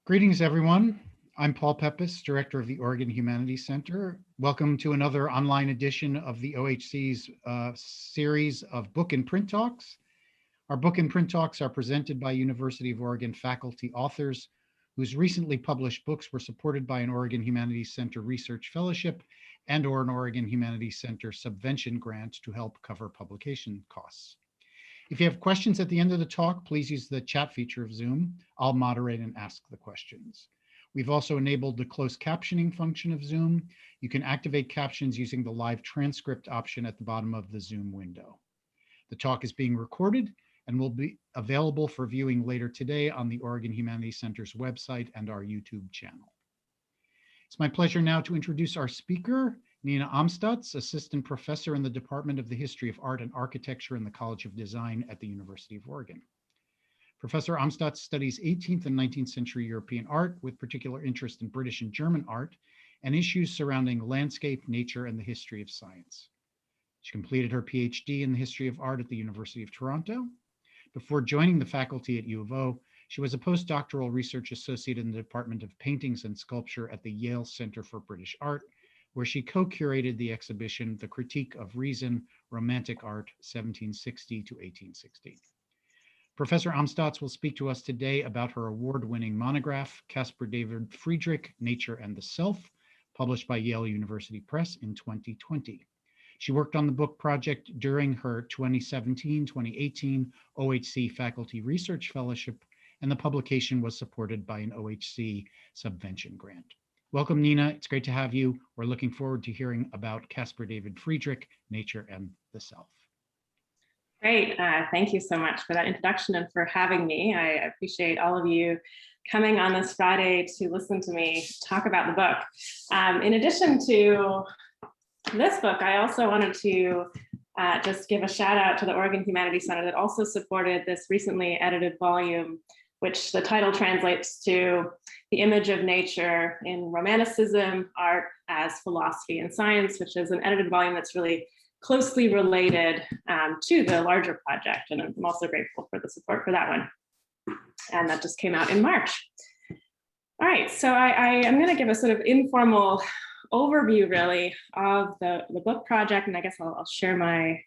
Greetings, everyone. I'm Paul Pepis, Director of the Oregon Humanities Center. Welcome to another online edition of the OHC's series of book and print talks. Our book and print talks are presented by University of Oregon faculty authors whose recently published books were supported by an Oregon Humanities Center Research Fellowship and/or an Oregon Humanities Center subvention grant to help cover publication costs. If you have questions at the end of the talk, please use the chat feature of Zoom. I'll moderate and ask the questions. We've also enabled the closed captioning function of Zoom. You can activate captions using the live transcript option at the bottom of the Zoom window. The talk is being recorded and will be available for viewing later today on the Oregon Humanities Center's website and our YouTube channel. It's my pleasure now to introduce our speaker, Nina Amstutz, Assistant Professor in the Department of the History of Art and Architecture in the College of Design at the University of Oregon. Professor Amstutz studies 18th and 19th century European art with particular interest in British and German art and issues surrounding landscape, nature, and the history of science. She completed her PhD in the history of art at the University of Toronto. Before joining the faculty at U of O, she was a postdoctoral research associate in the Department of Paintings and Sculpture at the Yale Center for British Art, where she co-curated the exhibition, The Critique of Reason, Romantic Art, 1760 to 1860. Professor Amstutz will speak to us today about her award-winning monograph, Caspar David Friedrich, Nature and the Self, published by Yale University Press in 2020. She worked on the book project during her 2017-2018 OHC Faculty Research Fellowship, and the publication was supported by an OHC subvention grant. Welcome, Nina. It's great to have you. We're looking forward to hearing about Caspar David Friedrich, Nature and the Self. Great. Thank you so much for that introduction and for having me. I appreciate all of you coming on this Friday to listen to me talk about the book. In addition to this book, I also wanted to just give a shout out to the Oregon Humanities Center that also supported this recently edited volume, which the title translates to The Image of Nature in Romanticism, Art as Philosophy and Science, which is an edited volume that's really closely related to the larger project. And I'm also grateful for the support for that one. And that just came out in March. All right, so I am gonna give a sort of informal overview really of the book project. And I guess I'll share my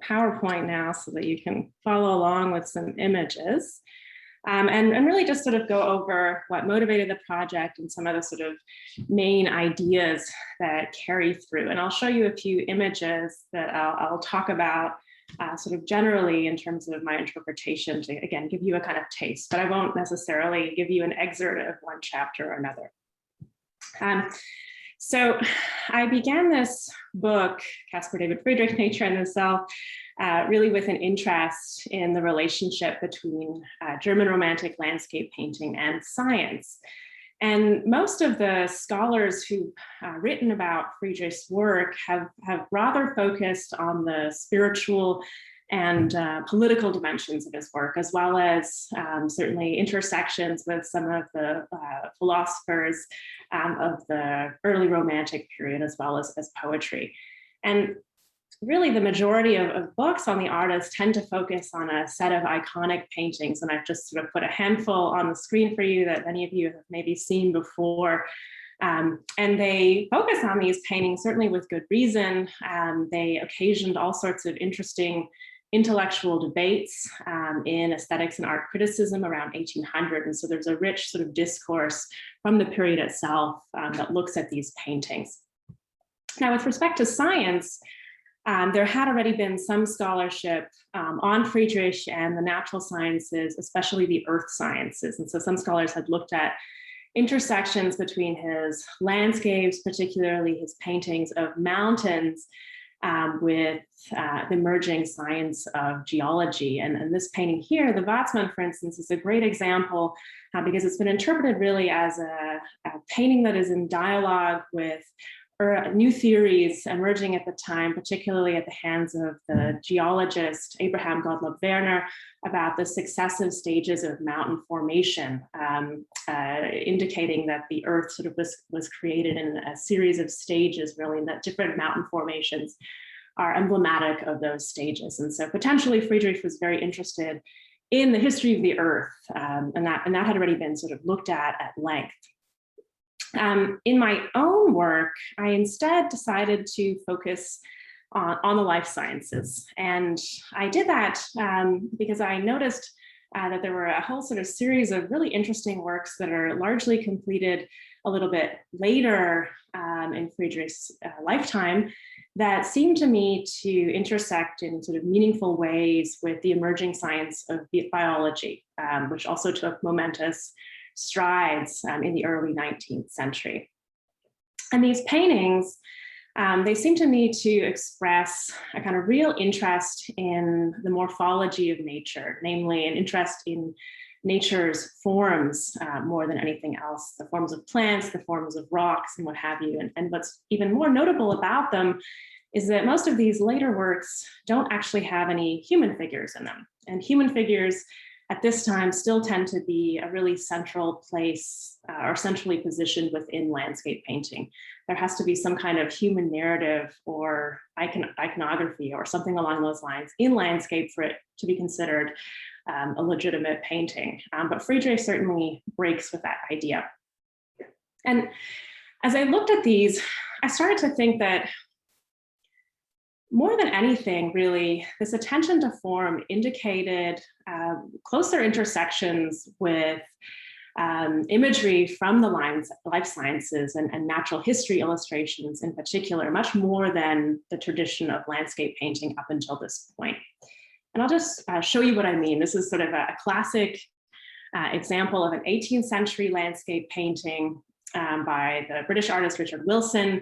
PowerPoint now so that you can follow along with some images. And really just sort of go over what motivated the project and some of the sort of main ideas that carry through. And I'll show you a few images that I'll talk about sort of generally in terms of my interpretation to, again, give you a kind of taste, but I won't necessarily give you an excerpt of one chapter or another. So I began this book, Caspar David Friedrich, Nature and the Self, really with an interest in the relationship between German Romantic landscape painting and science. And most of the scholars who've written about Friedrich's work have rather focused on the spiritual and political dimensions of his work, as well as certainly intersections with some of the philosophers of the early Romantic period, as well as poetry. And really the majority of books on the artist tend to focus on a set of iconic paintings. And I've just sort of put a handful on the screen for you that many of you have maybe seen before. And they focus on these paintings, certainly with good reason. They occasioned all sorts of interesting intellectual debates in aesthetics and art criticism around 1800. And so there's a rich sort of discourse from the period itself that looks at these paintings. Now, with respect to science, there had already been some scholarship on Friedrich and the natural sciences, especially the earth sciences. And so some scholars had looked at intersections between his landscapes, particularly his paintings of mountains, with the emerging science of geology. And this painting here, the Watzmann, for instance, is a great example because it's been interpreted really as a painting that is in dialogue with new theories emerging at the time, particularly at the hands of the geologist Abraham Gottlob Werner, about the successive stages of mountain formation, indicating that the earth sort of was created in a series of stages, really, and that different mountain formations are emblematic of those stages. And so potentially Friedrich was very interested in the history of the earth, and that had already been sort of looked at length. In my own work, I instead decided to focus on the life sciences. And I did that because I noticed that there were a whole sort of series of really interesting works that are largely completed a little bit later in Friedrichs' lifetime that seemed to me to intersect in sort of meaningful ways with the emerging science of biology, which also took momentous strides in the early 19th century. And these paintings, they seem to me to express a kind of real interest in the morphology of nature, namely an interest in nature's forms more than anything else, the forms of plants, the forms of rocks, and what have you. And what's even more notable about them is that most of these later works don't actually have any human figures in them. And human figures at this time still tend to be a really central place or centrally positioned within landscape painting. There has to be some kind of human narrative or iconography or something along those lines in landscape for it to be considered a legitimate painting. But Friedrich certainly breaks with that idea. And as I looked at these, I started to think that more than anything, really, this attention to form indicated closer intersections with imagery from the life sciences and natural history illustrations in particular, much more than the tradition of landscape painting up until this point. And I'll just show you what I mean. This is sort of a classic example of an 18th century landscape painting by the British artist Richard Wilson.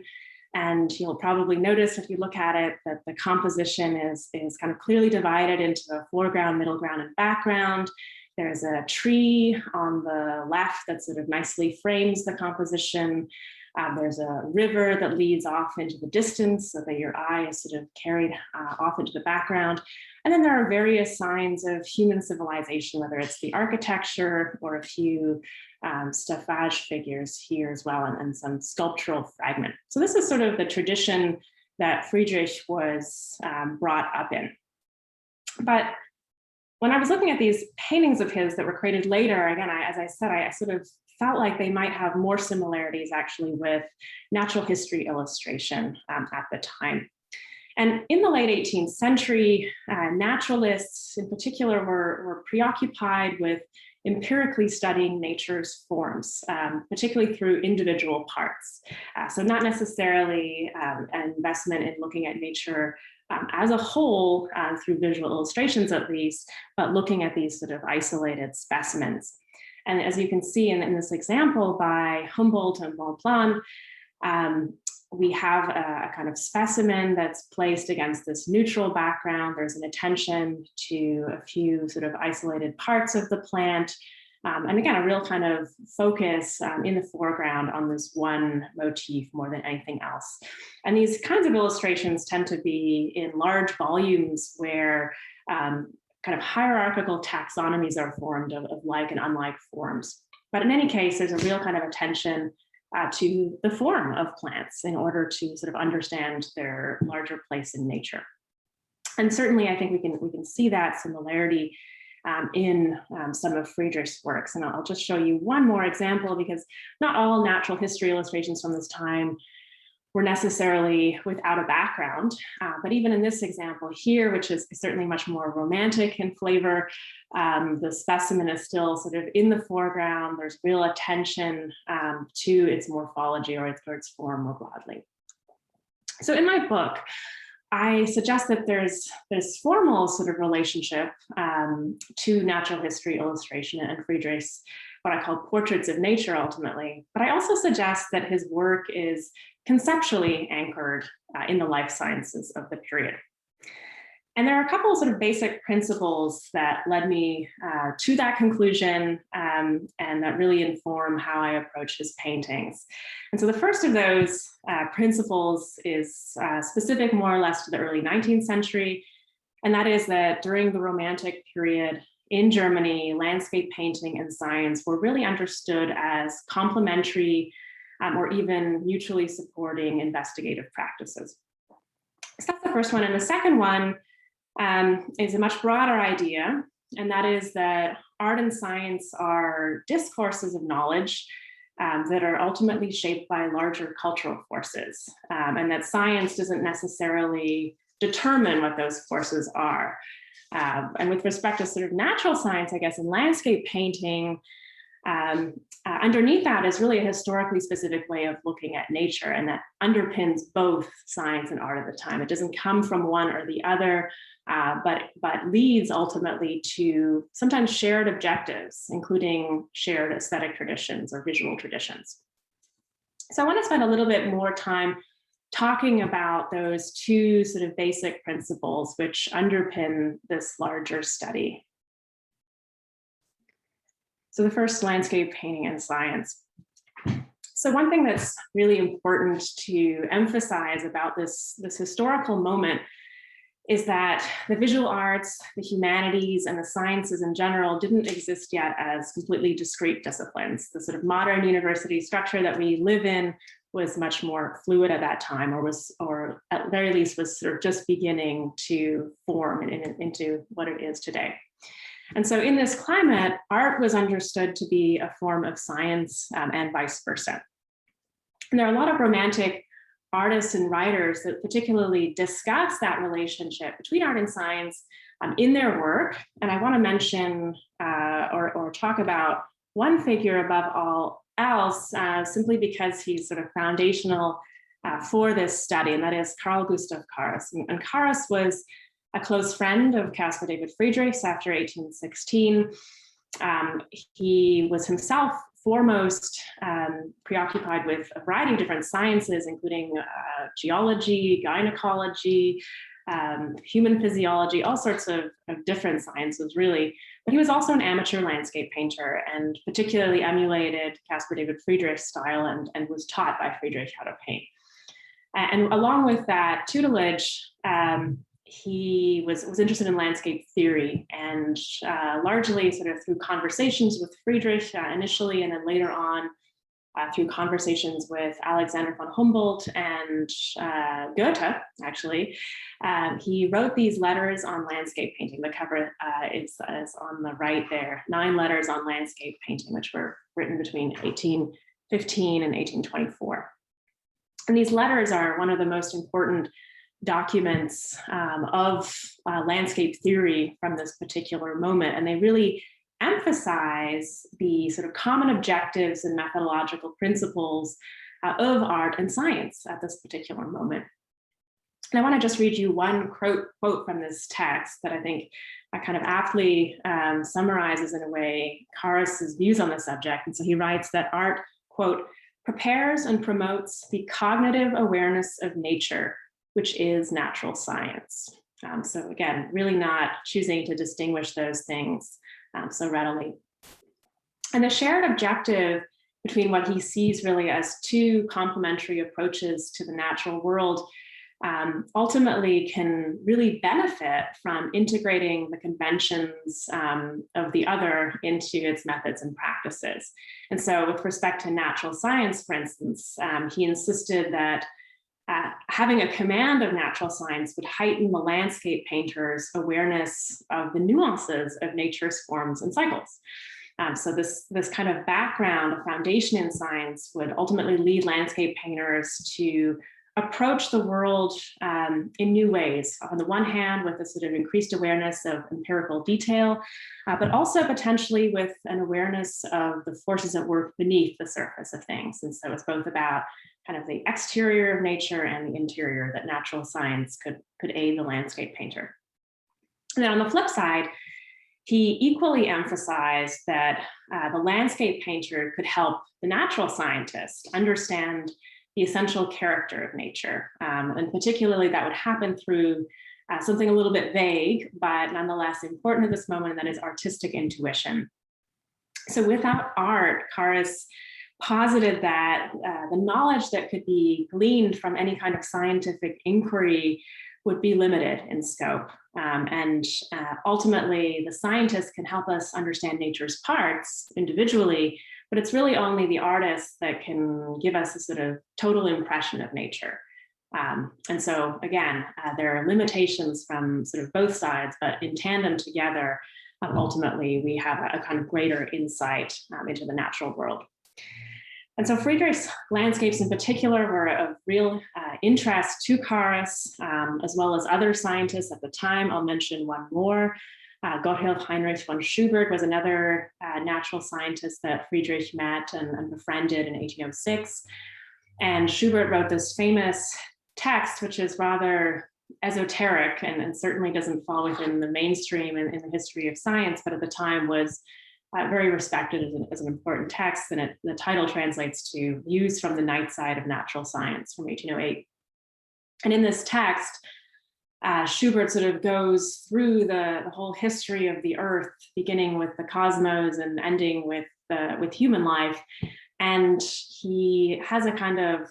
And you'll probably notice if you look at it that the composition is kind of clearly divided into a foreground, middle ground, and background. There's a tree on the left that sort of nicely frames the composition. There's a river that leads off into the distance so that your eye is sort of carried off into the background. And then there are various signs of human civilization, whether it's the architecture or a few staffage figures here as well, and some sculptural fragment. So this is sort of the tradition that Friedrich was brought up in. But when I was looking at these paintings of his that were created later, again, as I said, I sort of felt like they might have more similarities actually with natural history illustration at the time. And in the late 18th century, naturalists in particular were preoccupied with empirically studying nature's forms, particularly through individual parts. So not necessarily an investment in looking at nature as a whole through visual illustrations at least, but looking at these sort of isolated specimens. And as you can see in this example by Humboldt and Bonpland, we have a kind of specimen that's placed against this neutral background. There's an attention to a few sort of isolated parts of the plant. And again, a real kind of focus in the foreground on this one motif more than anything else. And these kinds of illustrations tend to be in large volumes where kind of hierarchical taxonomies are formed of like and unlike forms. But in any case, there's a real kind of attention to the form of plants in order to sort of understand their larger place in nature. And certainly I think we can see that similarity in some of Friedrich's works. And I'll just show you one more example, because not all natural history illustrations from this time were necessarily without a background. But even in this example here, which is certainly much more romantic in flavor, the specimen is still sort of in the foreground. There's real attention to its morphology or its form more broadly. So in my book, I suggest that there's this formal sort of relationship to natural history illustration and Friedrich's what I call portraits of nature ultimately. But I also suggest that his work is conceptually anchored in the life sciences of the period. And there are a couple of sort of basic principles that led me to that conclusion and that really inform how I approach his paintings. And so the first of those principles is specific more or less to the early 19th century. And that is that during the Romantic period in Germany, landscape painting and science were really understood as complementary or even mutually supporting investigative practices. So that's the first one. And the second one is a much broader idea. and that is that art and science are discourses of knowledge that are ultimately shaped by larger cultural forces, and that science doesn't necessarily determine what those forces are. And with respect to sort of natural science, I guess, in landscape painting, underneath that is really a historically specific way of looking at nature, and that underpins both science and art at the time. It doesn't come from one or the other, but leads ultimately to sometimes shared objectives, including shared aesthetic traditions or visual traditions. So I want to spend a little bit more time talking about those two sort of basic principles which underpin this larger study. So the first, landscape painting and science. So one thing that's really important to emphasize about this historical moment is that the visual arts, the humanities, and the sciences in general didn't exist yet as completely discrete disciplines. The sort of modern university structure that we live in was much more fluid at that time, or at the very least was sort of just beginning to form into what it is today. And so in this climate, art was understood to be a form of science, and vice versa. And there are a lot of Romantic artists and writers that particularly discuss that relationship between art and science in their work. And I want to mention or talk about one figure above all else, simply because he's sort of foundational for this study, and that is Carl Gustav Carus. And Carus was a close friend of Caspar David Friedrichs after 1816. He was himself foremost preoccupied with a variety of different sciences, including geology, gynecology, human physiology, all sorts of different sciences, really. But he was also an amateur landscape painter and particularly emulated Caspar David Friedrich's style and was taught by Friedrich how to paint. And along with that tutelage, he was interested in landscape theory, and largely sort of through conversations with Friedrich initially, and then later on through conversations with Alexander von Humboldt and Goethe, actually, he wrote these letters on landscape painting. The cover is on the right there, 9 letters on landscape painting, which were written between 1815 and 1824. And these letters are one of the most important documents of landscape theory from this particular moment. And they really emphasize the sort of common objectives and methodological principles of art and science at this particular moment. And I want to just read you one quote from this text that I think kind of aptly summarizes in a way Carus's views on the subject. And so he writes that art, quote, prepares and promotes the cognitive awareness of nature, which is natural science. So again, really not choosing to distinguish those things so readily. And the shared objective between what he sees really as two complementary approaches to the natural world ultimately can really benefit from integrating the conventions of the other into its methods and practices. And so with respect to natural science, for instance, he insisted that having a command of natural science would heighten the landscape painter's awareness of the nuances of nature's forms and cycles. So this kind of background, a foundation in science, would ultimately lead landscape painters to approach the world in new ways. On the one hand, with a sort of increased awareness of empirical detail, but also potentially with an awareness of the forces at work beneath the surface of things. And so it's both about kind of the exterior of nature and the interior that natural science could aid the landscape painter. And then on the flip side, he equally emphasized that the landscape painter could help the natural scientist understand the essential character of nature. And particularly that would happen through something a little bit vague, but nonetheless important at this moment, and that is artistic intuition. So without art, Carus posited that the knowledge that could be gleaned from any kind of scientific inquiry would be limited in scope. And ultimately, the scientists can help us understand nature's parts individually, but it's really only the artists that can give us a sort of total impression of nature. And so again, there are limitations from sort of both sides, but in tandem together, ultimately we have a kind of greater insight into the natural world. And so Friedrichs' landscapes in particular were of real interest to Carus, as well as other scientists at the time. I'll mention one more. Gotthelf Heinrich von Schubert was another natural scientist that Friedrich met and befriended in 1806. And Schubert wrote this famous text, which is rather esoteric and certainly doesn't fall within the mainstream in the history of science, but at the time was very respected as an important text. And the title translates to Views from the Night Side of Natural Science from 1808. And in this text, Schubert sort of goes through the whole history of the Earth, beginning with the cosmos and ending with human life. And he has a kind of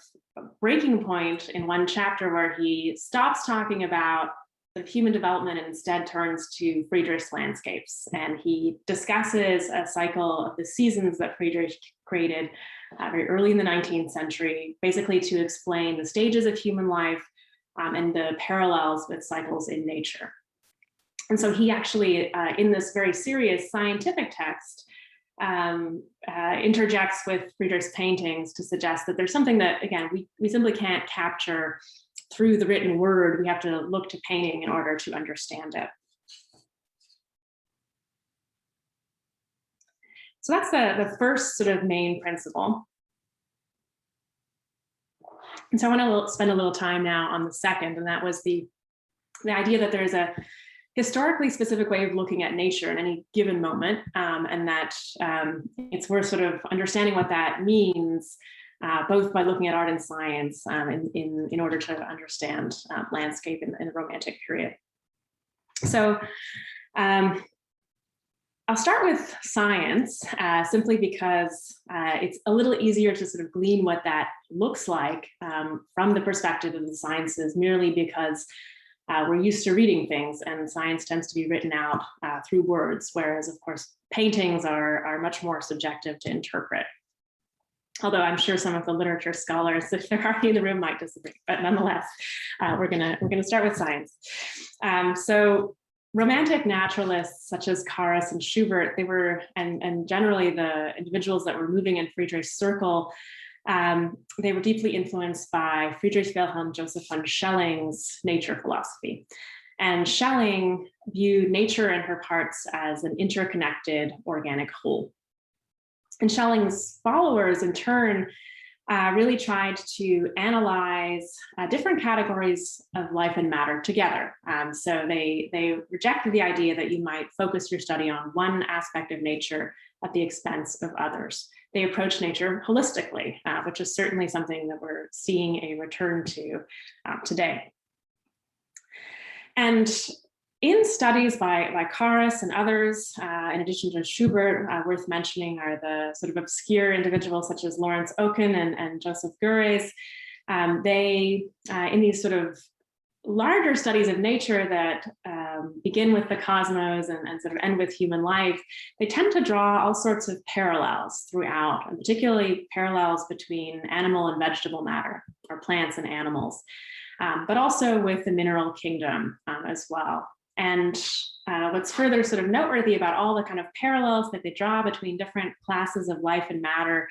breaking point in one chapter where he stops talking about the human development and instead turns to Friedrich's landscapes. And he discusses a cycle of the seasons that Friedrich created very early in the 19th century, basically to explain the stages of human life and the parallels with cycles in nature. And so he actually, in this very serious scientific text, interjects with Friedrich's paintings to suggest that there's something that, again, we simply can't capture through the written word. We have to look to painting in order to understand it. So that's the first sort of main principle. And so I want to spend a little time now on the second, and that was the idea that there's a historically specific way of looking at nature in any given moment, and that it's worth sort of understanding what that means, both by looking at art and science in order to understand landscape in the Romantic period. So I'll start with science, simply because it's a little easier to sort of glean what that looks like from the perspective of the sciences, merely because we're used to reading things and science tends to be written out through words, whereas of course paintings are much more subjective to interpret. Although I'm sure some of the literature scholars, if they're already in the room, might disagree, but nonetheless, we're gonna start with science. So Romantic naturalists such as Carus and Schubert, they were, and generally the individuals that were moving in Friedrich's circle, they were deeply influenced by Friedrich Wilhelm Joseph von Schelling's nature philosophy. And Schelling viewed nature and her parts as an interconnected organic whole. And Schelling's followers, in turn, really tried to analyze different categories of life and matter together. So they rejected the idea that you might focus your study on one aspect of nature at the expense of others. They approach nature holistically, which is certainly something that we're seeing a return to today. And in studies by Carus and others, in addition to Schubert, worth mentioning are the sort of obscure individuals such as Lawrence Oken and Joseph Gures. They, in these sort of larger studies of nature that begin with the cosmos and sort of end with human life, they tend to draw all sorts of parallels throughout, and particularly parallels between animal and vegetable matter, or plants and animals, but also with the mineral kingdom as well. And what's further sort of noteworthy about all the kind of parallels that they draw between different classes of life and matter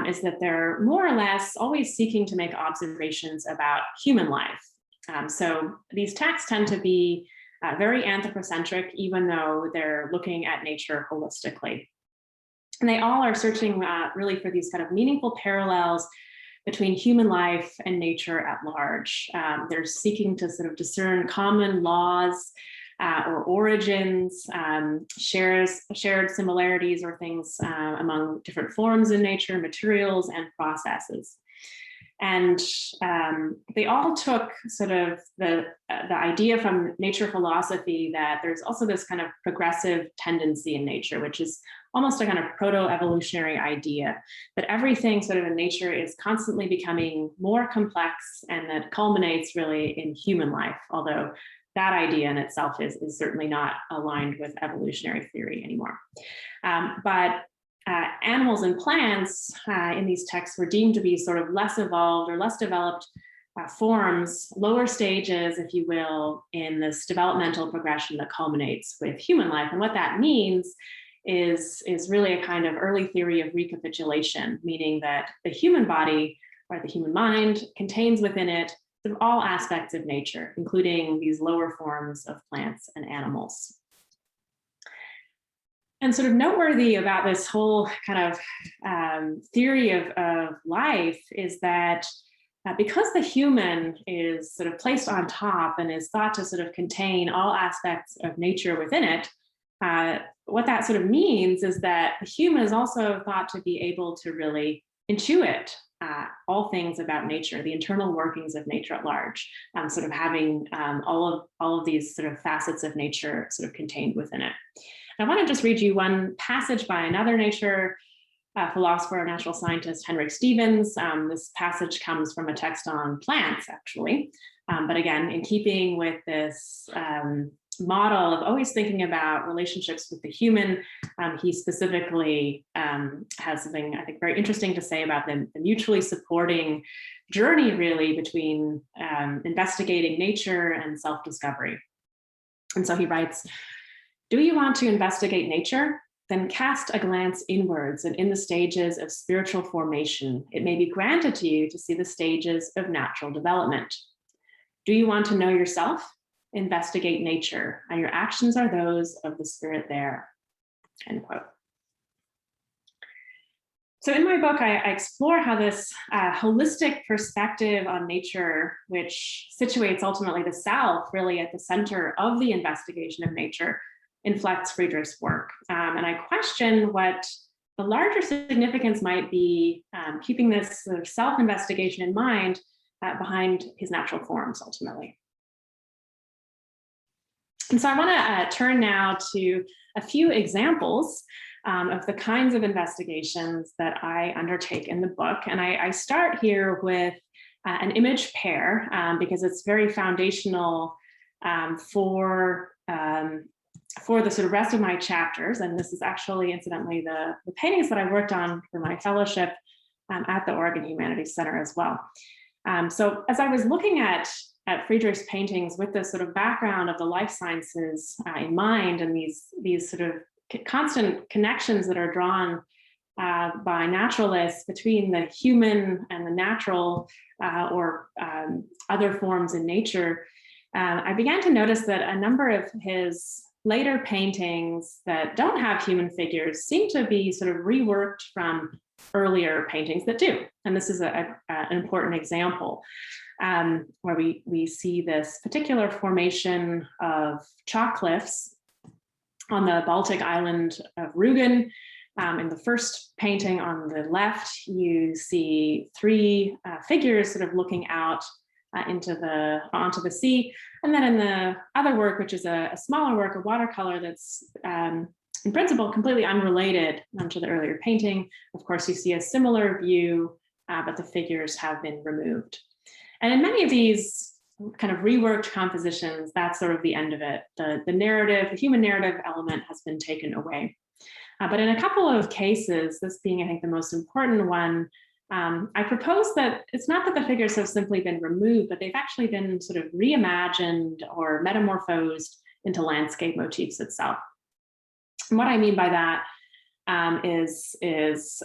is that they're more or less always seeking to make observations about human life. So these texts tend to be very anthropocentric, even though they're looking at nature holistically. And they all are searching really for these kind of meaningful parallels between human life and nature at large. They're seeking to sort of discern common laws or origins, shared similarities or things among different forms in nature, materials, and processes. And they all took sort of the idea from nature philosophy that there's also this kind of progressive tendency in nature, which is almost a kind of proto-evolutionary idea that everything sort of in nature is constantly becoming more complex, and that culminates really in human life, although that idea in itself is certainly not aligned with evolutionary theory anymore. But animals and plants in these texts were deemed to be sort of less evolved or less developed forms lower stages, if you will, in this developmental progression that culminates with human life. And what that means is really a kind of early theory of recapitulation, meaning that the human body or the human mind contains within it sort of all aspects of nature, including these lower forms of plants and animals. And sort of noteworthy about this whole kind of theory of life is that because the human is sort of placed on top and is thought to sort of contain all aspects of nature within it, what that sort of means is that the human is also thought to be able to really intuit all things about nature, the internal workings of nature at large, sort of having all of these sort of facets of nature sort of contained within it. And I want to just read you one passage by another nature philosopher, natural scientist, Henrik Stevens. This passage comes from a text on plants, actually. But again, in keeping with this model of always thinking about relationships with the human, he specifically has something I think very interesting to say about the mutually supporting journey, really, between investigating nature and self-discovery. And so he writes, "Do you want to investigate nature? Then cast a glance inwards, and in the stages of spiritual formation, it may be granted to you to see the stages of natural development. Do you want to know yourself? Investigate nature, and your actions are those of the spirit there." End quote. So in my book, I explore how this holistic perspective on nature, which situates ultimately the self really at the center of the investigation of nature, inflects Friedrichs' work. And I question what the larger significance might be, keeping this sort of self-investigation in mind behind his natural forms, ultimately. And so I want to turn now to a few examples of the kinds of investigations that I undertake in the book. And I start here with an image pair because it's very foundational for the sort of rest of my chapters. And this is actually, incidentally, the paintings that I worked on for my fellowship at the Oregon Humanities Center as well. So as I was looking at Friedrichs' paintings with this sort of background of the life sciences in mind, and these sort of constant connections that are drawn by naturalists between the human and the natural or other forms in nature, I began to notice that a number of his later paintings that don't have human figures seem to be sort of reworked from earlier paintings that do. And this is an important example where we see this particular formation of chalk cliffs on the Baltic island of Reagan. In the first painting on the left, you see three figures sort of looking out onto the sea. And then in the other work, which is a smaller work, a watercolor that's in principle completely unrelated to the earlier painting, of course, you see a similar view, but the figures have been removed. And in many of these kind of reworked compositions, that's sort of the end of it. The narrative, the human narrative element has been taken away. But in a couple of cases, this being, I think, the most important one, I propose that it's not that the figures have simply been removed, but they've actually been sort of reimagined or metamorphosed into landscape motifs itself. And what I mean by that is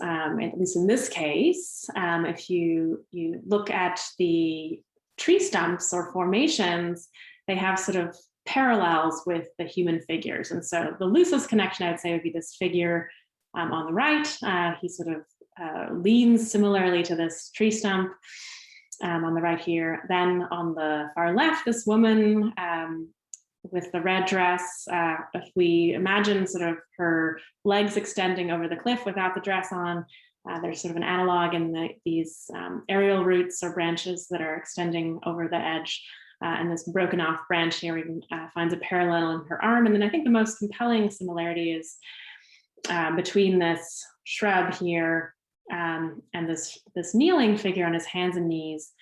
at least in this case, if you look at the tree stumps or formations, they have sort of parallels with the human figures. And so the loosest connection I would say would be this figure on the right. He sort of leans similarly to this tree stump on the right here. Then on the far left, this woman with the red dress, if we imagine sort of her legs extending over the cliff without the dress on, there's sort of an analog in these aerial roots or branches that are extending over the edge. And this broken off branch here even finds a parallel in her arm. And then I think the most compelling similarity is between this shrub here and this kneeling figure on his hands and knees,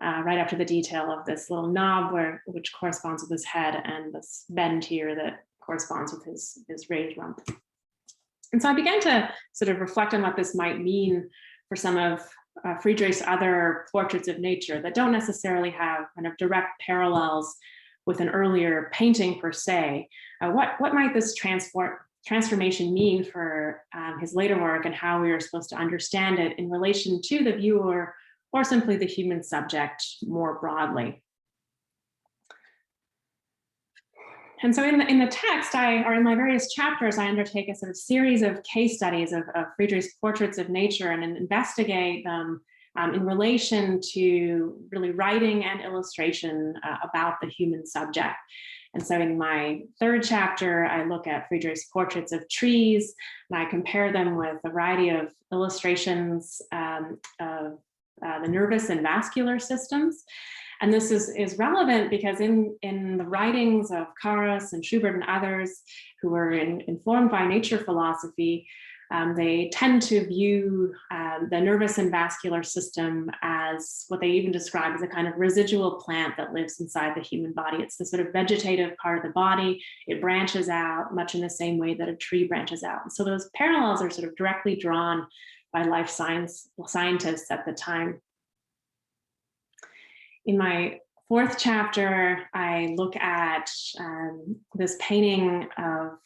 right after the detail of this little knob which corresponds with his head, and this bend here that corresponds with his raised rump. And so I began to sort of reflect on what this might mean for some of Friedrich's other portraits of nature that don't necessarily have kind of direct parallels with an earlier painting per se. What might this transformation mean for his later work, and how we are supposed to understand it in relation to the viewer or simply the human subject more broadly? And so in the text, or in my various chapters, I undertake a sort of series of case studies of Friedrich's portraits of nature and investigate them in relation to really writing and illustration about the human subject. And so in my third chapter, I look at Friedrich's portraits of trees, and I compare them with a variety of illustrations of the nervous and vascular systems. And this is relevant because in the writings of Carus and Schubert and others who were informed by nature philosophy, they tend to view the nervous and vascular system as what they even describe as a kind of residual plant that lives inside the human body. It's the sort of vegetative part of the body. It branches out much in the same way that a tree branches out. So those parallels are sort of directly drawn by life scientists at the time. In my fourth chapter, I look at this painting of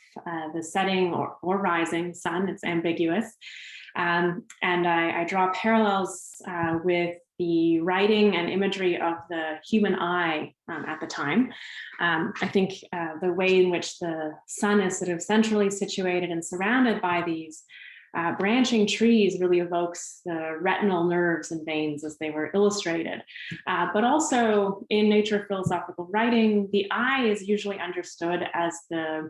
the setting or rising sun. It's ambiguous. And I draw parallels with the writing and imagery of the human eye at the time. I think the way in which the sun is sort of centrally situated and surrounded by these branching trees really evokes the retinal nerves and veins as they were illustrated. But also in nature philosophical writing, the eye is usually understood as the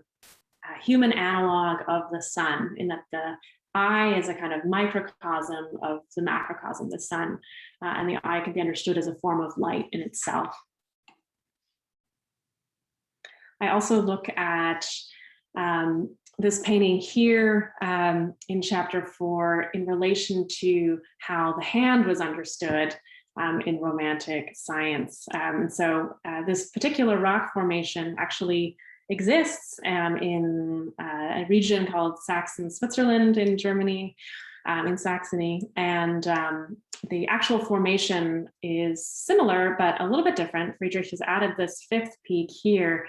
human analog of the sun, in that the eye is a kind of microcosm of the macrocosm, the sun, and the eye can be understood as a form of light in itself. I also look at this painting here in chapter 4 in relation to how the hand was understood in Romantic science. So this particular rock formation actually exists in a region called Saxon Switzerland in Germany, in Saxony. And the actual formation is similar, but a little bit different. Friedrich has added this fifth peak here,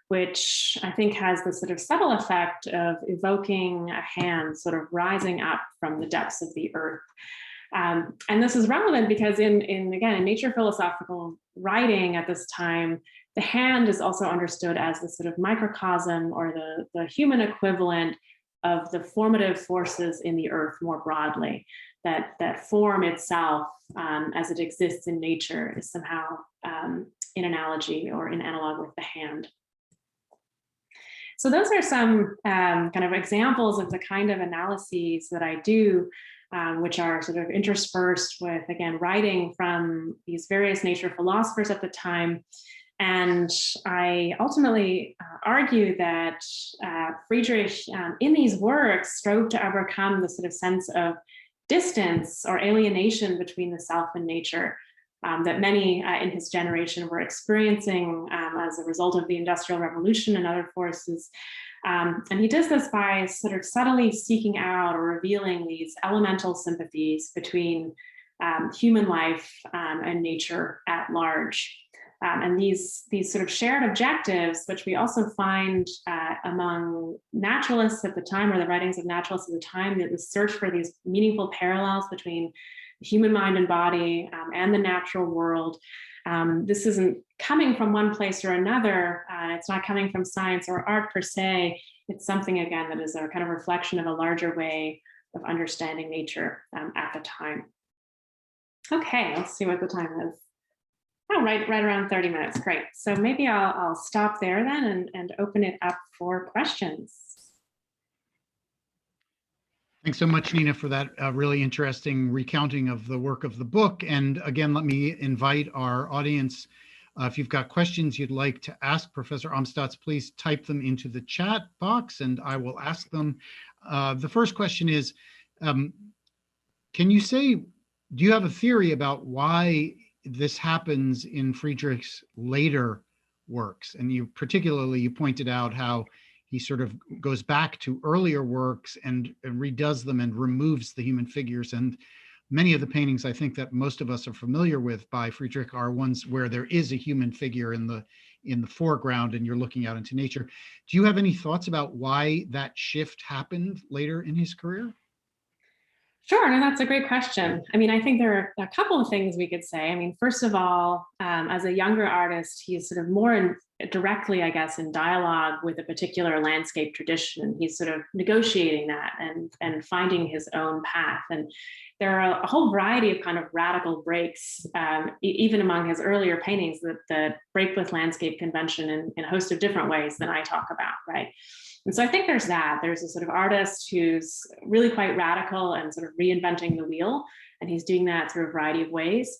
which I think has the sort of subtle effect of evoking a hand sort of rising up from the depths of the earth. And this is relevant because in nature philosophical writing at this time, the hand is also understood as the sort of microcosm or the human equivalent of the formative forces in the earth more broadly. That form itself, as it exists in nature, is somehow in analogy or in analog with the hand. So those are some kind of examples of the kind of analyses that I do, which are sort of interspersed with, again, writing from these various nature philosophers at the time. And I ultimately argue that Friedrich, in these works, strove to overcome the sort of sense of distance or alienation between the self and nature that many in his generation were experiencing as a result of the Industrial Revolution and other forces. And he does this by sort of subtly seeking out or revealing these elemental sympathies between human life and nature at large. And these sort of shared objectives, which we also find among naturalists at the time, or the writings of naturalists at the time, that the search for these meaningful parallels between the human mind and body and the natural world. This isn't coming from one place or another. It's not coming from science or art per se. It's something, again, that is a kind of reflection of a larger way of understanding nature at the time. Okay, let's see what the time is. Oh, right around 30 minutes. Great. So maybe I'll stop there then and open it up for questions. Thanks so much, Nina, for that really interesting recounting of the work of the book. And again, let me invite our audience, if you've got questions you'd like to ask Professor Amstutz, please type them into the chat box and I will ask them. The first question is, can you say, do you have a theory about why this happens in Friedrich's later works? And you pointed out how he sort of goes back to earlier works and redoes them and removes the human figures and many of the paintings I think that most of us are familiar with by Friedrich are ones where there is a human figure in the foreground and you're looking out into nature. Do you have any thoughts about why that shift happened later in his career? Sure, no, that's a great question. I mean, I think there are a couple of things we could say. I mean, first of all, as a younger artist, he's sort of more directly, I guess, in dialogue with a particular landscape tradition. He's sort of negotiating that and finding his own path. And there are a whole variety of kind of radical breaks, even among his earlier paintings, that break with landscape convention in a host of different ways than I talk about, right? And so I think there's that. There's a sort of artist who's really quite radical and sort of reinventing the wheel. And he's doing that through a variety of ways,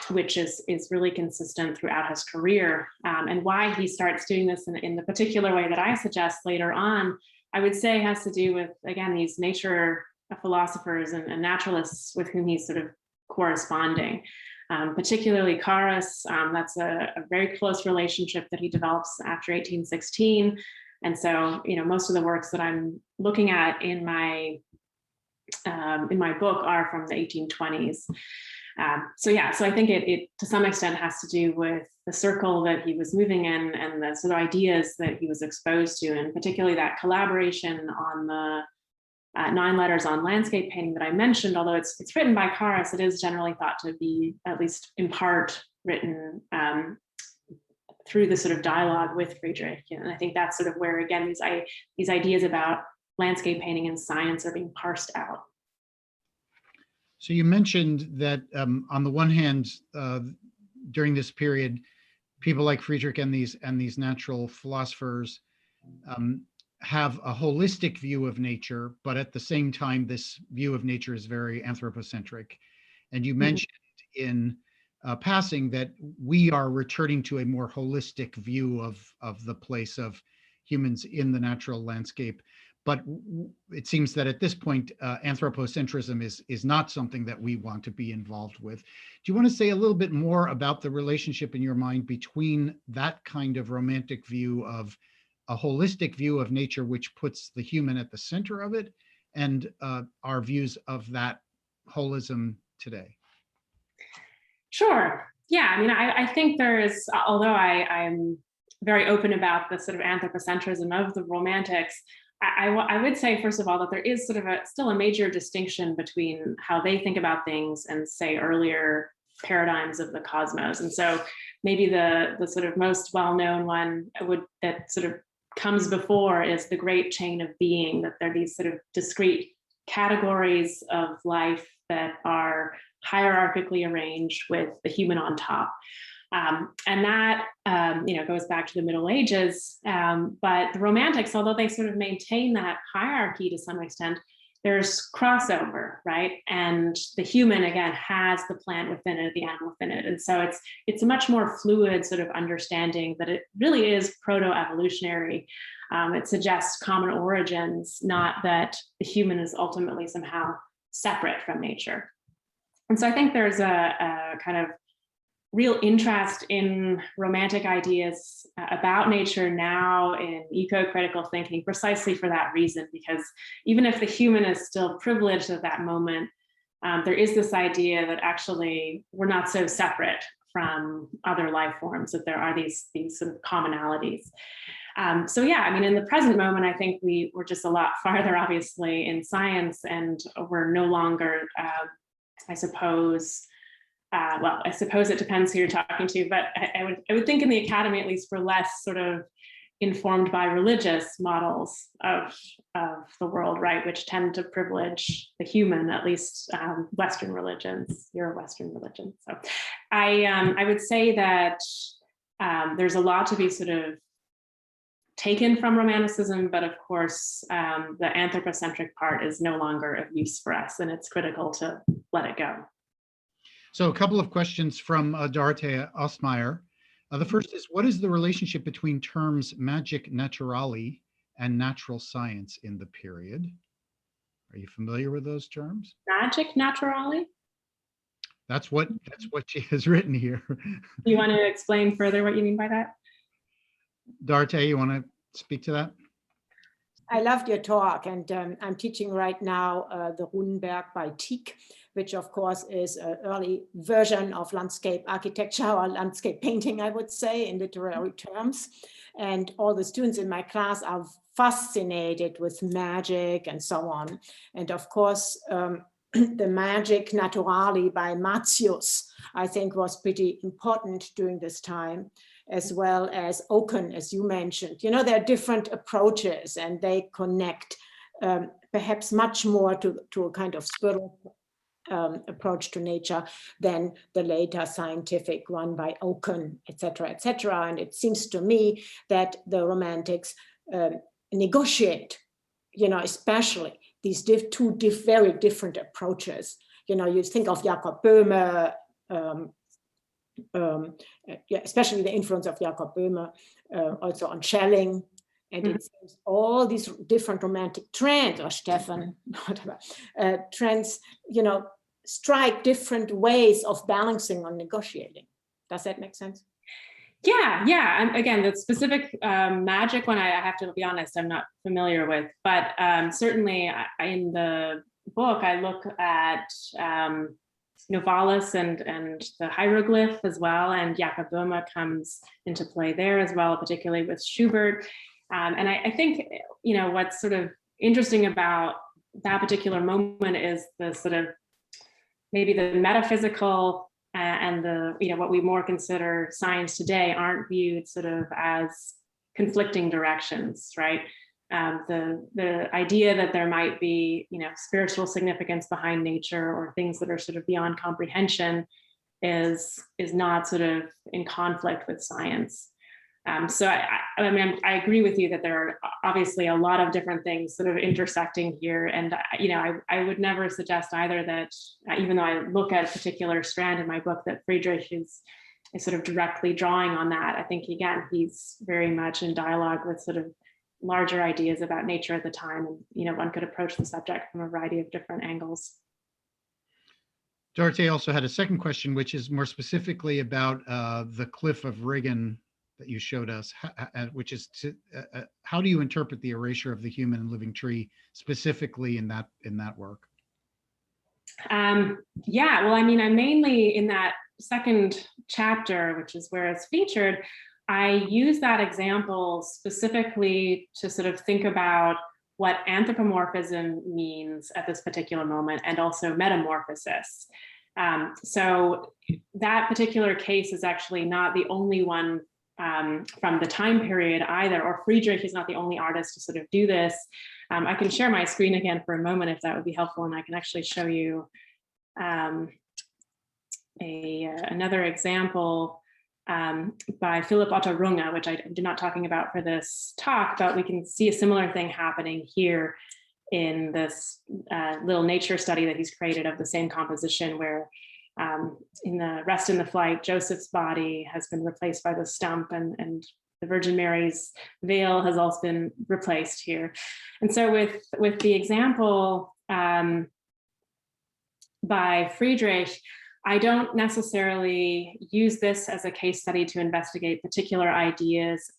which is really consistent throughout his career. And why he starts doing this in the particular way that I suggest later on, I would say has to do with, again, these nature philosophers and naturalists with whom he's sort of corresponding. Particularly Carus, that's a very close relationship that he develops after 1816. And so, most of the works that I'm looking at in my book are from the 1820s. So I think it to some extent has to do with the circle that he was moving in and the sort of ideas that he was exposed to, and particularly that collaboration on the 9 letters on landscape painting that I mentioned. Although it's written by Carus, it is generally thought to be, at least in part, written through the sort of dialogue with Friedrich. And I think that's sort of where, again, these ideas about landscape painting and science are being parsed out. So you mentioned that on the one hand, during this period, people like Friedrich and these natural philosophers have a holistic view of nature, but at the same time, this view of nature is very anthropocentric. And you mentioned in passing that we are returning to a more holistic view of the place of humans in the natural landscape. But it seems that at this point, anthropocentrism is not something that we want to be involved with. Do you want to say a little bit more about the relationship in your mind between that kind of romantic view of a holistic view of nature, which puts the human at the center of it, and our views of that holism today? Sure. Yeah, I mean, I think there's, although I'm very open about the sort of anthropocentrism of the Romantics, I would say, first of all, that there is sort of still a major distinction between how they think about things and, say, earlier paradigms of the cosmos. And so maybe the sort of most well-known one that sort of comes before is the great chain of being, that there are these sort of discrete categories of life that are hierarchically arranged with the human on top. And that, goes back to the Middle Ages. But the Romantics, although they sort of maintain that hierarchy to some extent, there's crossover, right? And the human, again, has the plant within it, the animal within it. And so it's a much more fluid sort of understanding that it really is proto-evolutionary. It suggests common origins, not that the human is ultimately somehow separate from nature. And so I think there's a kind of real interest in Romantic ideas about nature now in eco-critical thinking, precisely for that reason, because even if the human is still privileged at that moment, there is this idea that actually we're not so separate from other life forms, that there are these sort of commonalities. So yeah, I mean, in the present moment, I think we're just a lot farther, obviously, in science, and we're no longer, I suppose it depends who you're talking to, but I would think in the academy, at least, we're less sort of informed by religious models of the world, right, which tend to privilege the human, at least Western religions, Euro-Western religions. So I would say that there's a lot to be sort of taken from Romanticism, but of course, the anthropocentric part is no longer of use for us, and it's critical to let it go. So a couple of questions from Dorothea Osmeyer. The first is, what is the relationship between terms magic naturali and natural science in the period? Are you familiar with those terms? Magic naturali? That's what she has written here. You want to explain further what you mean by that? Dorothea, you want to speak to that? I loved your talk, and I'm teaching right now the Runenberg by Tieck, which of course is an early version of landscape architecture or landscape painting, I would say, in literary terms. And all the students in my class are fascinated with magic and so on. And of course, the magic naturali by Martius, I think, was pretty important during this time, as well as Oken, as you mentioned. You know, there are different approaches and they connect perhaps much more to a kind of spiritual approach to nature than the later scientific one by Oken, etc., etc. And it seems to me that the Romantics negotiate, you know, especially these two very different approaches. You know, you think of Jakob Böhme, yeah, especially the influence of Jakob Böhme, also on Schelling, and it seems all these different romantic trends, or Stefan, whatever, trends, you know, strike different ways of balancing or negotiating. Does that make sense? Yeah. And again, the specific magic one, I have to be honest, I'm not familiar with, but certainly in the book, I look at Novalis and the hieroglyph as well, and Jakob Böhme comes into play there as well, particularly with Schubert. And I think, you know, what's sort of interesting about that particular moment is the sort of maybe the metaphysical and the, you know, what we more consider science today aren't viewed sort of as conflicting directions, right? The idea that there might be, you know, spiritual significance behind nature or things that are sort of beyond comprehension is not sort of in conflict with science. So I mean, I agree with you that there are obviously a lot of different things sort of intersecting here. And, you know, I would never suggest either that, even though I look at a particular strand in my book, that Friedrich is sort of directly drawing on that. I think, again, he's very much in dialogue with sort of larger ideas about nature at the time. And, you know, one could approach the subject from a variety of different angles. Dorothee also had a second question, which is more specifically about the cliff of Reagan that you showed us, which is how do you interpret the erasure of the human and living tree specifically in that work? Yeah, well, I mean, I'm mainly in that second chapter, which is where it's featured. I use that example specifically to sort of think about what anthropomorphism means at this particular moment, and also metamorphosis. So that particular case is actually not the only one from the time period either, or Friedrich is not the only artist to sort of do this. I can share my screen again for a moment if that would be helpful, and I can actually show you another example by Philipp Otto Runge, which I'm not talking about for this talk, but we can see a similar thing happening here in this little nature study that he's created of the same composition, where in the Rest in the Flight, Joseph's body has been replaced by the stump, and the Virgin Mary's veil has also been replaced here. And so with the example by Friedrich, I don't necessarily use this as a case study to investigate particular ideas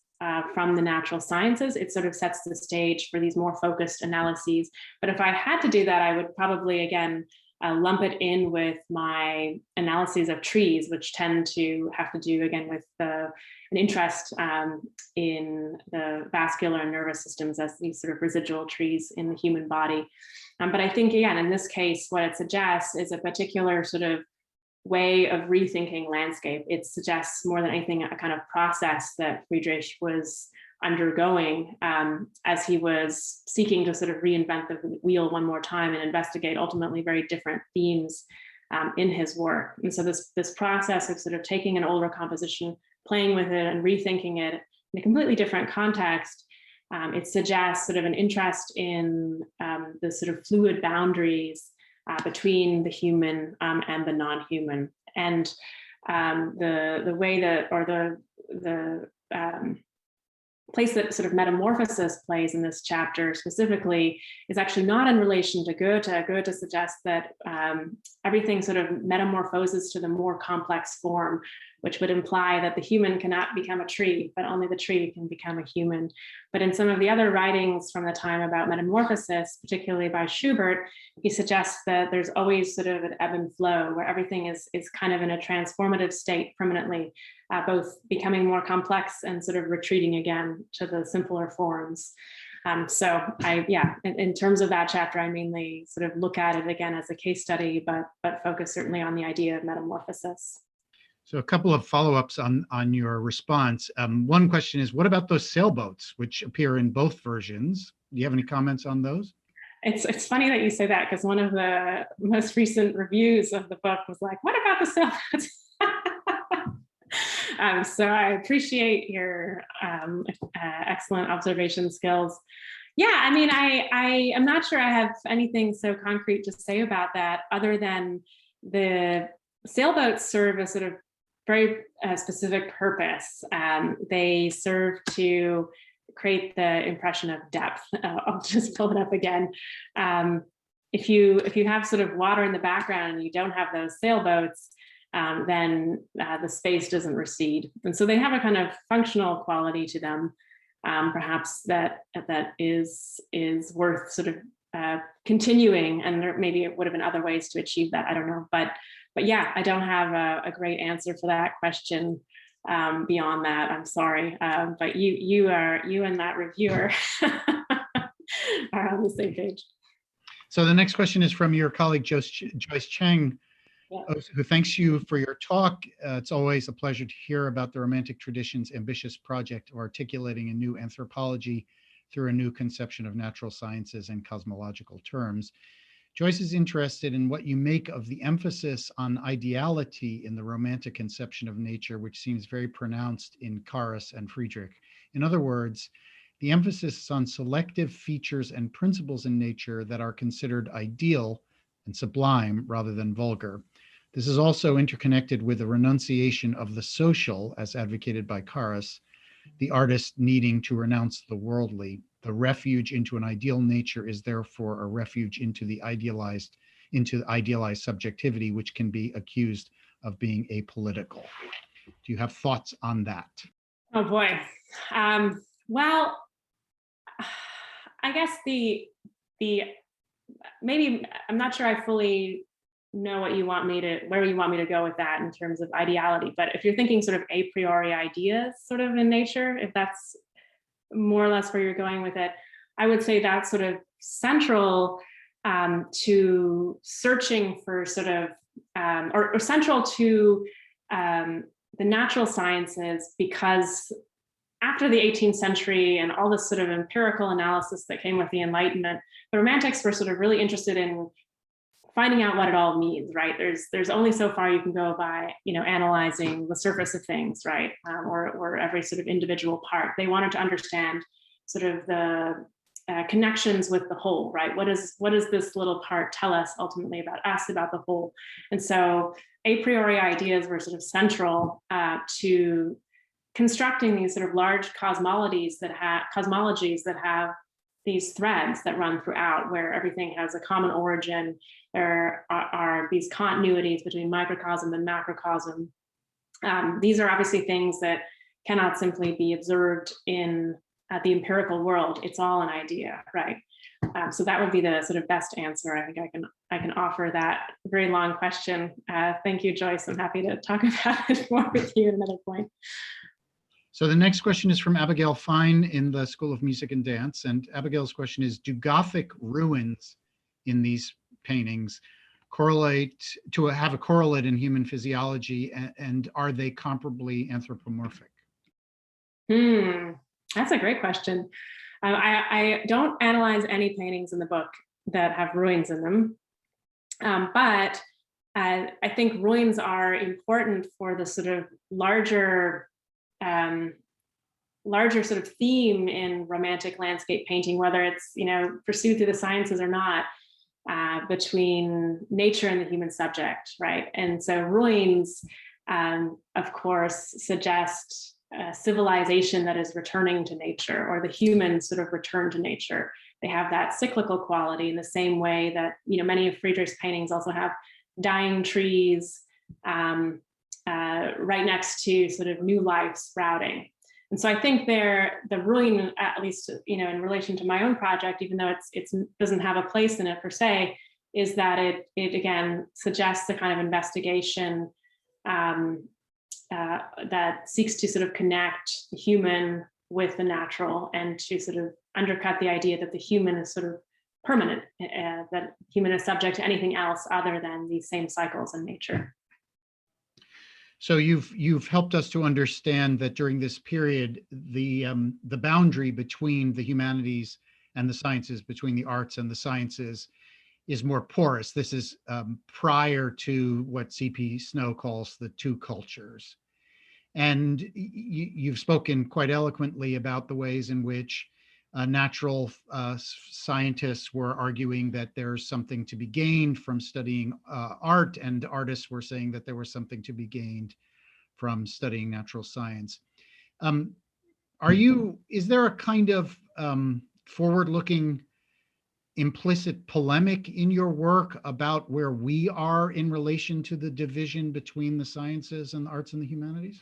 from the natural sciences. It sort of sets the stage for these more focused analyses. But if I had to do that, I would probably, again, lump it in with my analyses of trees, which tend to have to do, again, with an interest in the vascular and nervous systems as these sort of residual trees in the human body. But I think, again, in this case, what it suggests is a particular sort of way of rethinking landscape. It suggests more than anything a kind of process that Friedrich was undergoing as he was seeking to sort of reinvent the wheel one more time and investigate ultimately very different themes in his work. And so this process of sort of taking an older composition, playing with it and rethinking it in a completely different context, it suggests sort of an interest in the sort of fluid boundaries between the human and the non-human, and the way that, or the place that sort of metamorphosis plays in this chapter specifically is actually not in relation to Goethe. Goethe suggests that everything sort of metamorphoses to the more complex form, which would imply that the human cannot become a tree, but only the tree can become a human. But in some of the other writings from the time about metamorphosis, particularly by Schubert, he suggests that there's always sort of an ebb and flow where everything is kind of in a transformative state permanently, both becoming more complex and sort of retreating again to the simpler forms. So in terms of that chapter, I mainly sort of look at it again as a case study, but focus certainly on the idea of metamorphosis. So a couple of follow-ups on your response. One question is, what about those sailboats, which appear in both versions? Do you have any comments on those? It's funny that you say that, because one of the most recent reviews of the book was like, what about the sailboats? So I appreciate your excellent observation skills. Yeah, I mean, I am not sure I have anything so concrete to say about that, other than the sailboats serve a sort of very specific purpose. They serve to create the impression of depth. I'll just pull it up again. If you have sort of water in the background and you don't have those sailboats, then the space doesn't recede. And so they have a kind of functional quality to them, perhaps that is worth sort of continuing, and there maybe would have been other ways to achieve that. I don't know, but yeah, I don't have a great answer for that question beyond that. I'm sorry, but you and that reviewer are on the same page. So the next question is from your colleague Joyce Cheng, yeah, who thanks you for your talk. It's always a pleasure to hear about the Romantic tradition's ambitious project of articulating a new anthropology through a new conception of natural sciences and cosmological terms. Joyce is interested in what you make of the emphasis on ideality in the Romantic conception of nature, which seems very pronounced in Carus and Friedrich. In other words, the emphasis is on selective features and principles in nature that are considered ideal and sublime rather than vulgar. This is also interconnected with the renunciation of the social, as advocated by Carus, the artist needing to renounce the worldly. The refuge into an ideal nature is therefore a refuge into idealized subjectivity, which can be accused of being apolitical. Do you have thoughts on that? Oh boy. Well, I guess maybe I'm not sure I fully know where you want me to go with that in terms of ideality, but if you're thinking sort of a priori ideas sort of in nature, if that's more or less where you're going with it, I would say that's sort of central to searching for sort of, or central to the natural sciences, because after the 18th century and all this sort of empirical analysis that came with the Enlightenment, the Romantics were sort of really interested in finding out what it all means, right? There's only so far you can go by, analyzing the surface of things, right? Or every sort of individual part. They wanted to understand sort of the connections with the whole, right? What does this little part tell us ultimately about us, about the whole? And so a priori ideas were sort of central to constructing these sort of large cosmologies that have these threads that run throughout, where everything has a common origin. There are these continuities between microcosm and macrocosm. These are obviously things that cannot simply be observed in the empirical world. It's all an idea, right? So that would be the sort of best answer. I think I can offer that very long question. Thank you, Joyce. I'm happy to talk about it more with you at another point. So the next question is from Abigail Fine in the School of Music and Dance. And Abigail's question is, do Gothic ruins in these paintings have a correlate in human physiology, and are they comparably anthropomorphic? That's a great question. I don't analyze any paintings in the book that have ruins in them, but I think ruins are important for the sort of larger sort of theme in Romantic landscape painting, whether it's pursued through the sciences or not, between nature and the human subject, right? And so ruins, of course, suggest civilization that is returning to nature, or the human sort of return to nature. They have that cyclical quality in the same way that, many of Friedrichs' paintings also have dying trees right next to sort of new life sprouting. And so I think the ruin, at least, in relation to my own project, even though it doesn't have a place in it per se, is that it again suggests a kind of investigation that seeks to sort of connect the human with the natural, and to sort of undercut the idea that the human is sort of permanent, that human is subject to anything else other than these same cycles in nature. So you've helped us to understand that during this period, the boundary between the humanities and the sciences, between the arts and the sciences, is more porous. This is prior to what C.P. Snow calls the two cultures. And you've spoken quite eloquently about the ways in which natural scientists were arguing that there's something to be gained from studying art, and artists were saying that there was something to be gained from studying natural science. Is there a kind of forward-looking implicit polemic in your work about where we are in relation to the division between the sciences and the arts and the humanities?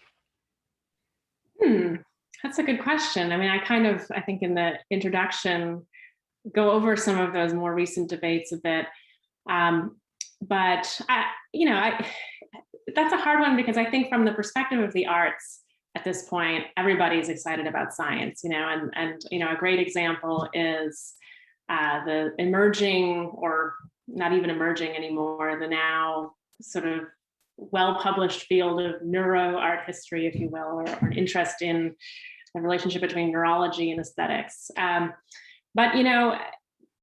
That's a good question. I mean, I think in the introduction, go over some of those more recent debates a bit. But that's a hard one, because I think from the perspective of the arts at this point, everybody's excited about science, and a great example is the emerging, or not even emerging anymore, the now sort of well-published field of neuro art history, if you will, or an interest in the relationship between neurology and aesthetics. But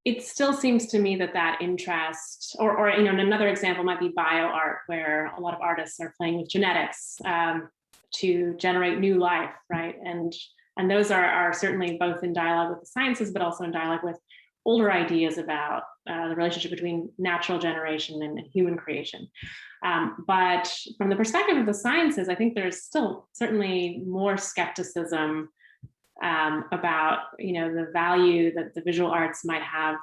it still seems to me that interest, or another example might be bioart, where a lot of artists are playing with genetics to generate new life, right? And those are certainly both in dialogue with the sciences, but also in dialogue with older ideas about the relationship between natural generation and human creation. But from the perspective of the sciences, I think there's still certainly more skepticism about the value that the visual arts might have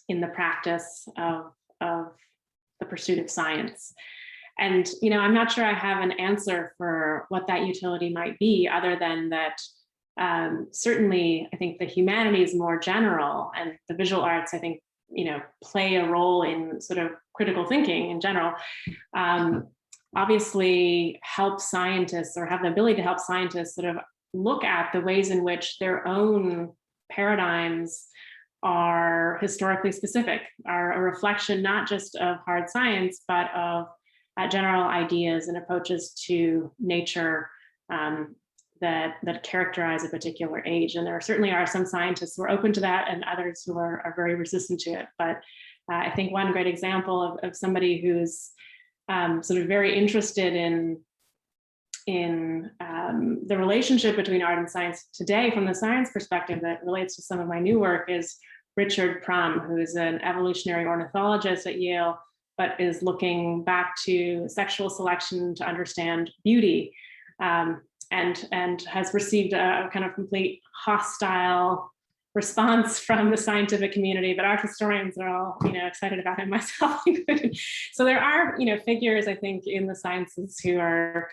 in the practice of the pursuit of science. And I'm not sure I have an answer for what that utility might be, other than that certainly I think the humanities more general, and the visual arts, I think, play a role in sort of critical thinking in general, obviously help scientists, or have the ability to help scientists sort of look at the ways in which their own paradigms are historically specific, are a reflection not just of hard science, but of general ideas and approaches to nature that characterize a particular age. And there certainly are some scientists who are open to that, and others who are very resistant to it. But I think one great example of somebody who's sort of very interested in the relationship between art and science today, from the science perspective, that relates to some of my new work, is Richard Prum, who is an evolutionary ornithologist at Yale, but is looking back to sexual selection to understand beauty. And has received a kind of complete hostile response from the scientific community, but art historians are all, excited about him, myself included. So there are, figures, I think, in the sciences who are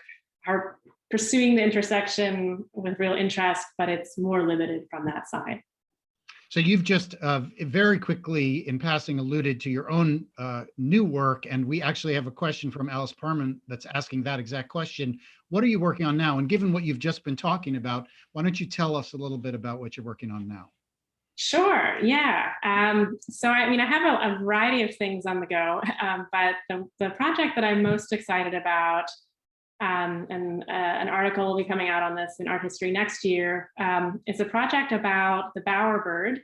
pursuing the intersection with real interest, but it's more limited from that side. So you've just very quickly, in passing, alluded to your own new work, and we actually have a question from Alice Parman that's asking that exact question. What are you working on now? And given what you've just been talking about, why don't you tell us a little bit about what you're working on now? Sure, yeah. So I have a variety of things on the go, but the project that I'm most excited about, and an article will be coming out on this in Art History next year, is a project about the bowerbird,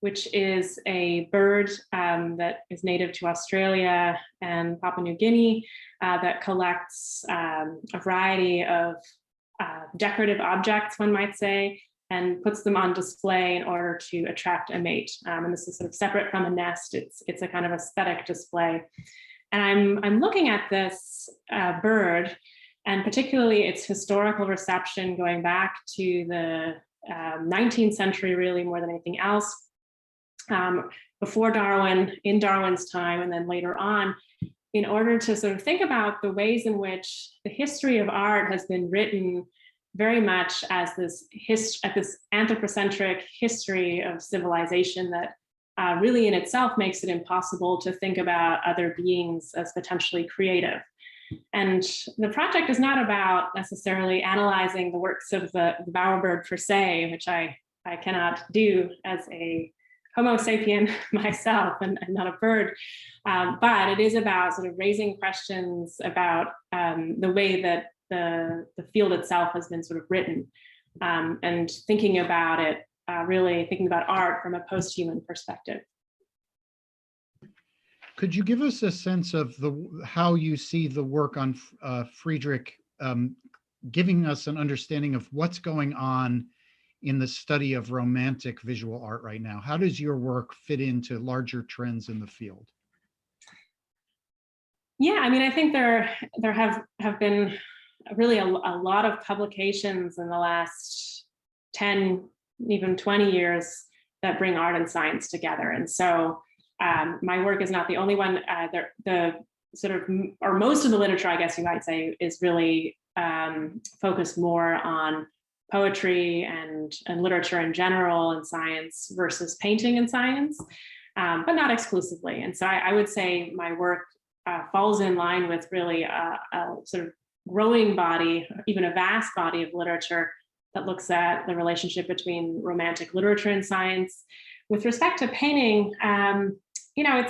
which is a bird that is native to Australia and Papua New Guinea, that collects a variety of decorative objects, one might say, and puts them on display in order to attract a mate. And this is sort of separate from a nest. It's a kind of aesthetic display. And I'm looking at this bird and particularly its historical reception going back to the 19th century, really more than anything else, before Darwin, in Darwin's time, and then later on, in order to sort of think about the ways in which the history of art has been written very much as this anthropocentric history of civilization that really in itself makes it impossible to think about other beings as potentially creative. And the project is not about necessarily analyzing the works of the bowerbird per se, which I cannot do as a Homo sapien myself and not a bird, but it is about sort of raising questions about the way that the field itself has been sort of written, and thinking about it, really thinking about art from a post-human perspective. Could you give us a sense of how you see the work on Friedrich, giving us an understanding of what's going on in the study of romantic visual art right now? How does your work fit into larger trends in the field? Yeah, I mean, I think there have been really a lot of publications in the last 10, even 20 years that bring art and science together. And so my work is not the only one. The sort of, or most of the literature, I guess you might say, is really focused more on poetry and literature in general and science versus painting and science, but not exclusively. And so I would say my work falls in line with really a sort of growing body, even a vast body of literature that looks at the relationship between romantic literature and science. With respect to painting, you know,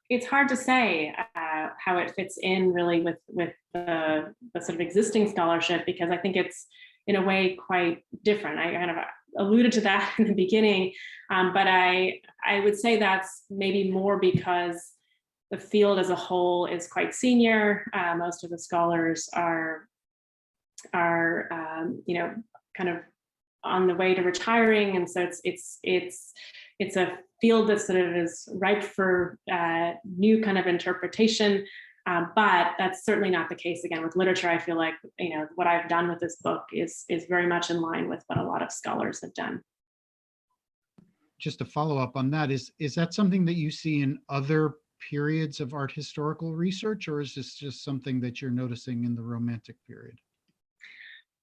it's hard to say how it fits in really with the sort of existing scholarship, because I think it's in a way quite different. I kind of alluded to that in the beginning, but I would say that's maybe more because the field as a whole is quite senior. Most of the scholars are you know, kind of on the way to retiring, and so it's a field that sort of is ripe for new kind of interpretation. But that's certainly not the case again with literature. I feel like, you know, what I've done with this book is very much in line with what a lot of scholars have done. Just to follow up on that, is that something that you see in other periods of art historical research, or is this just something that you're noticing in the Romantic period?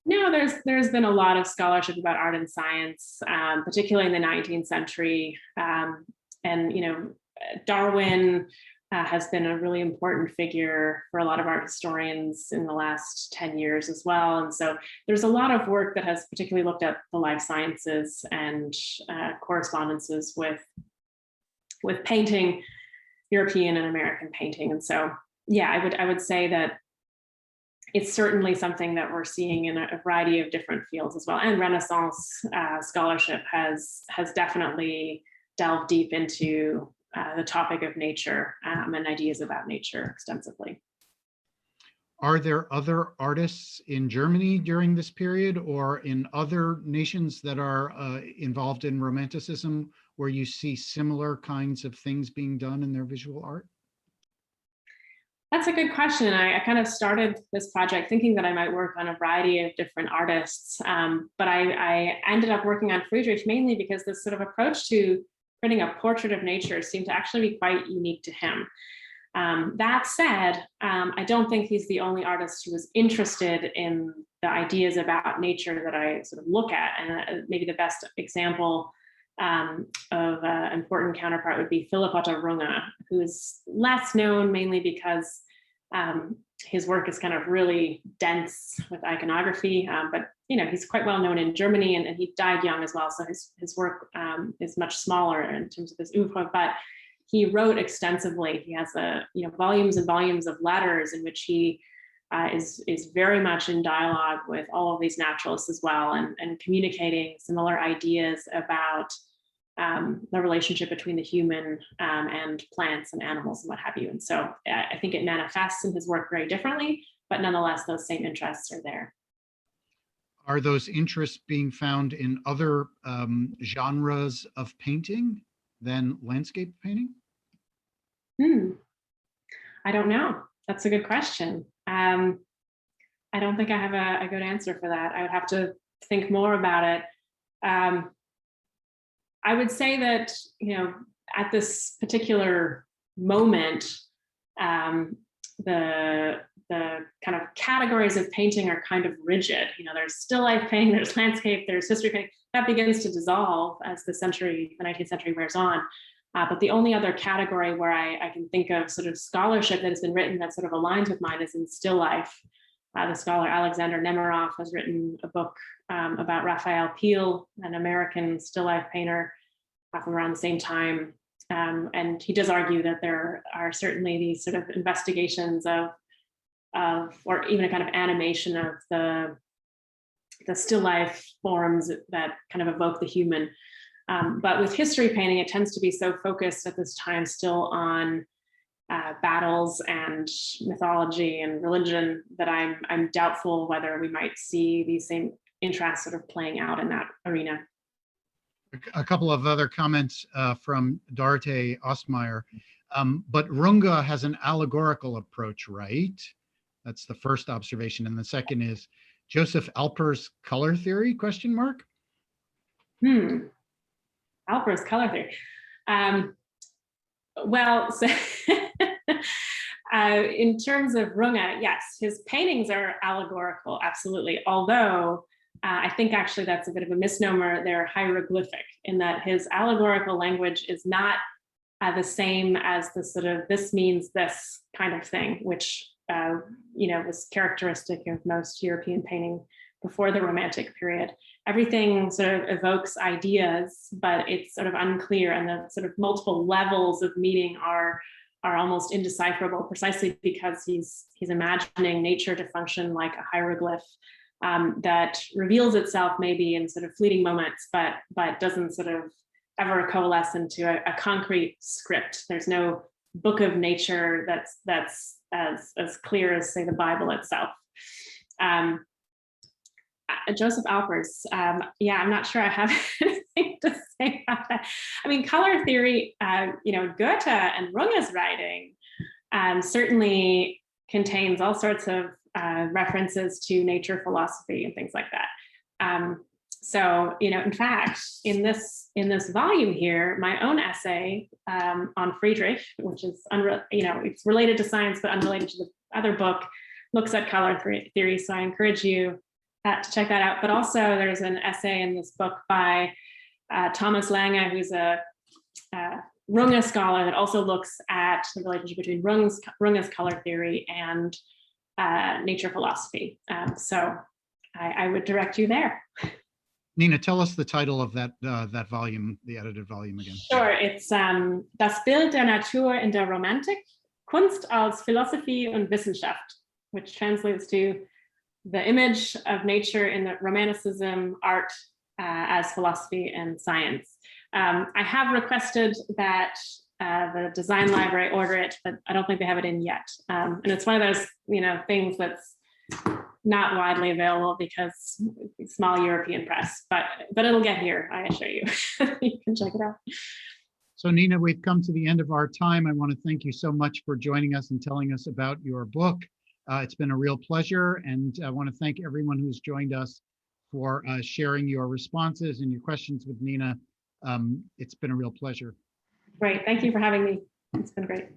No, there's been a lot of scholarship about art and science, particularly in the 19th century. And, you know, Darwin has been a really important figure for a lot of art historians in the last 10 years as well. And so there's a lot of work that has particularly looked at the life sciences and correspondences with painting, European and American painting. And so, yeah, I would say that it's certainly something that we're seeing in a variety of different fields as well. And Renaissance scholarship has definitely delved deep into the topic of nature and ideas about nature extensively. Are there other artists in Germany during this period or in other nations that are involved in Romanticism where you see similar kinds of things being done in their visual art? That's a good question. I kind of started this project thinking that I might work on a variety of different artists, but I ended up working on Friedrich mainly because this sort of approach to printing a portrait of nature seemed to actually be quite unique to him. That said, I don't think he's the only artist who was interested in the ideas about nature that I sort of look at. And maybe the best example of an important counterpart would be Philipp Otto Runge, who's less known mainly because his work is kind of really dense with iconography, but you know, he's quite well known in Germany, and he died young as well, so his work is much smaller in terms of his oeuvre, but he wrote extensively. He has volumes and volumes of letters in which he is very much in dialogue with all of these naturalists as well, and communicating similar ideas about the relationship between the human and plants and animals and what have you. And so I think it manifests in his work very differently, but nonetheless, those same interests are there. Are those interests being found in other genres of painting than landscape painting? I don't know. That's a good question. I don't think I have a good answer for that. I would have to think more about it. I would say that, at this particular moment, the kind of categories of painting are kind of rigid. There's still life painting, there's landscape, there's history painting. That begins to dissolve as the 19th century wears on. But the only other category where I can think of sort of scholarship that has been written that sort of aligns with mine is in still life. The scholar Alexander Nemiroff has written a book about Raphael Peale, an American still life painter from around the same time. And he does argue that there are certainly these sort of investigations of or even a kind of animation of the still life forms that kind of evoke the human. But with history painting, it tends to be so focused at this time still on battles and mythology and religion that I'm doubtful whether we might see these same interests sort of playing out in that arena. A couple of other comments from Dorothee Ostmeyer. But Runge has an allegorical approach, right? That's the first observation. And the second is Joseph Alper's color theory, question mark? Alper's color theory. Well, so in terms of Runge, yes, his paintings are allegorical, absolutely. Although I think actually that's a bit of a misnomer. They're hieroglyphic in that his allegorical language is not the same as the sort of this means this kind of thing, which was characteristic of most European painting before the Romantic period. Everything sort of evokes ideas, but it's sort of unclear, and the sort of multiple levels of meaning are almost indecipherable, precisely because he's imagining nature to function like a hieroglyph that reveals itself maybe in sort of fleeting moments, but doesn't sort of ever coalesce into a concrete script. There's no book of nature that's as clear as, say, the Bible itself. Joseph Alpers, yeah, I'm not sure I have anything to say about that. I mean, color theory, Goethe and Runge's writing certainly contains all sorts of references to nature philosophy and things like that. So, in fact, in this volume here, my own essay on Friedrich, which is it's related to science but unrelated to the other book, looks at color theory. So I encourage you to check that out. But also, there's an essay in this book by Thomas Lange, who's a Runge scholar that also looks at the relationship between Runge's color theory and nature philosophy. So I would direct you there. Nina, tell us the title of that volume, the edited volume again. Sure, it's Das Bild der Natur in der Romantik, Kunst als Philosophie und Wissenschaft, which translates to the image of nature in the Romanticism, art as philosophy and science. I have requested that the design library order it, but I don't think they have it in yet. And it's one of those, things that's not widely available because small European press, but it'll get here, I assure you. You can check it out. So Nina, we've come to the end of our time. I want to thank you so much for joining us and telling us about your book. It's been a real pleasure, and I want to thank everyone who's joined us for sharing your responses and your questions with Nina. It's been a real pleasure. Great, thank you for having me. It's been great.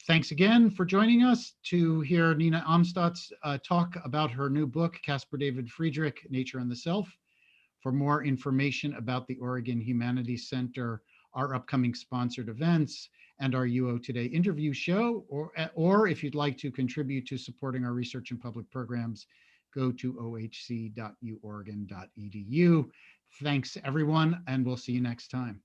Thanks again for joining us to hear Nina Amstutz talk about her new book, Caspar David Friedrich, Nature and the Self. For more information about the Oregon Humanities Center, our upcoming sponsored events, and our UO Today interview show, or if you'd like to contribute to supporting our research and public programs, go to ohc.uoregon.edu. Thanks everyone, and we'll see you next time.